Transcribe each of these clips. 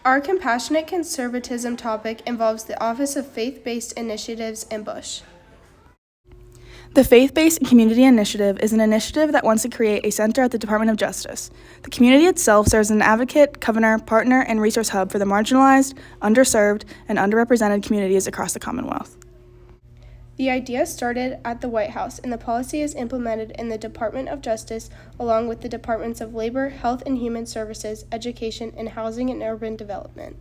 Our compassionate conservatism topic involves the Office of Faith-Based Initiatives in Bush. The Faith-Based Community Initiative is an initiative that wants to create a center at the Department of Justice. The community itself serves as an advocate, governor, partner, and resource hub for the marginalized, underserved, and underrepresented communities across the Commonwealth. The idea started at the White House, and the policy is implemented in the Department of Justice along with the Departments of Labor, Health and Human Services, Education, and Housing and Urban Development.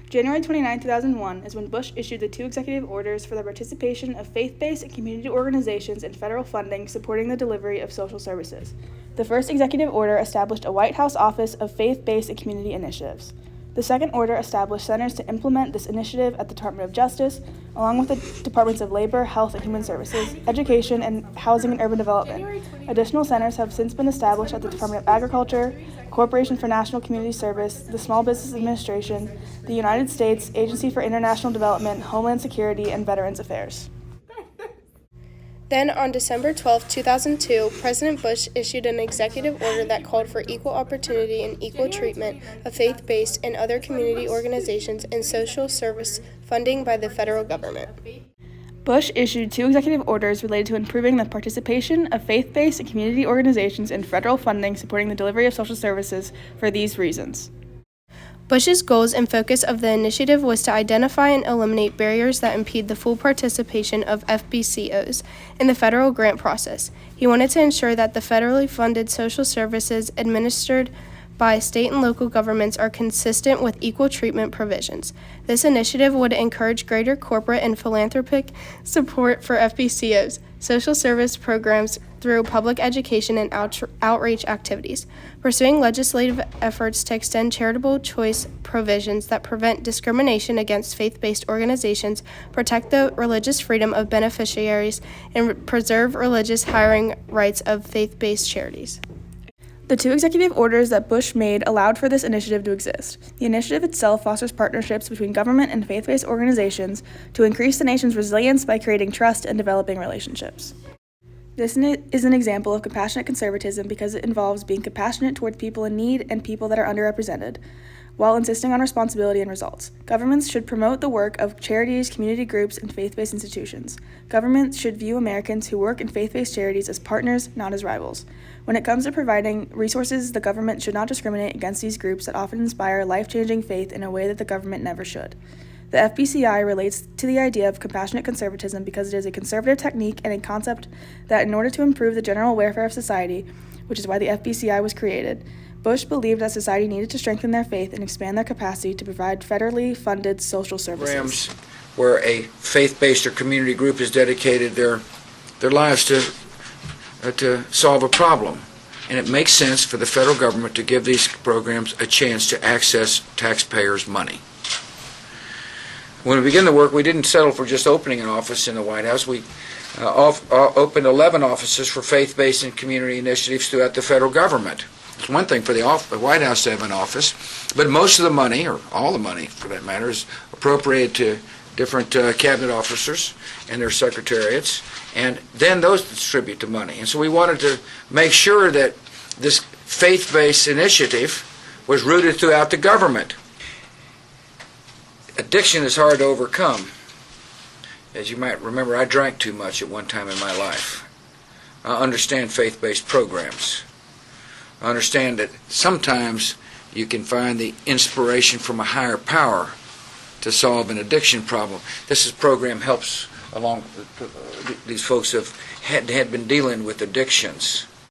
January 29, 2001 is when Bush issued the 2 executive orders for the participation of faith-based and community organizations in federal funding supporting the delivery of social services. The first executive order established a White House Office of Faith-Based and Community Initiatives. The second order established centers to implement this initiative at the Department of Justice, along with the Departments of Labor, Health and Human Services, Education, and Housing and Urban Development. Additional centers have since been established at the Department of Agriculture, Corporation for National Community Service, the Small Business Administration, the United States Agency for International Development, Homeland Security, and Veterans Affairs. Then, on December 12, 2002, President Bush issued an executive order that called for equal opportunity and equal treatment of faith-based and other community organizations and social service funding by the federal government. Bush issued 2 executive orders related to improving the participation of faith-based and community organizations in federal funding supporting the delivery of social services for these reasons. Bush's goals and focus of the initiative was to identify and eliminate barriers that impede the full participation of FBCOs in the federal grant process. He wanted to ensure that the federally funded social services administered by state and local governments are consistent with equal treatment provisions. This initiative would encourage greater corporate and philanthropic support for FBCOs, social service programs through public education and outreach activities, pursuing legislative efforts to extend charitable choice provisions that prevent discrimination against faith-based organizations, protect the religious freedom of beneficiaries, and preserve religious hiring rights of faith-based charities. The 2 executive orders that Bush made allowed for this initiative to exist. The initiative itself fosters partnerships between government and faith-based organizations to increase the nation's resilience by creating trust and developing relationships. This is an example of compassionate conservatism because it involves being compassionate towards people in need and people that are underrepresented, while insisting on responsibility and results. Governments should promote the work of charities, community groups, and faith-based institutions. Governments should view Americans who work in faith-based charities as partners, not as rivals. When it comes to providing resources, the government should not discriminate against these groups that often inspire life-changing faith in a way that the government never should. The FBCI relates to the idea of compassionate conservatism because it is a conservative technique and a concept that, in order to improve the general welfare of society, which is why the FBCI was created, Bush believed that society needed to strengthen their faith and expand their capacity to provide federally funded social services. Programs where a faith-based or community group has dedicated their lives to solve a problem. And it makes sense for the federal government to give these programs a chance to access taxpayers' money. When we began the work, we didn't settle for just opening an office in the White House. We opened 11 offices for faith-based and community initiatives throughout the federal government. It's one thing for the White House to have an office, but most of the money, or all the money for that matter, is appropriated to different cabinet officers and their secretariats, and then those distribute the money. And so we wanted to make sure that this faith-based initiative was rooted throughout the government. Addiction is hard to overcome. As you might remember, I drank too much at one time in my life. I understand faith-based programs. I understand that sometimes you can find the inspiration from a higher power to solve an addiction problem. This program helps along these folks who had been dealing with addictions.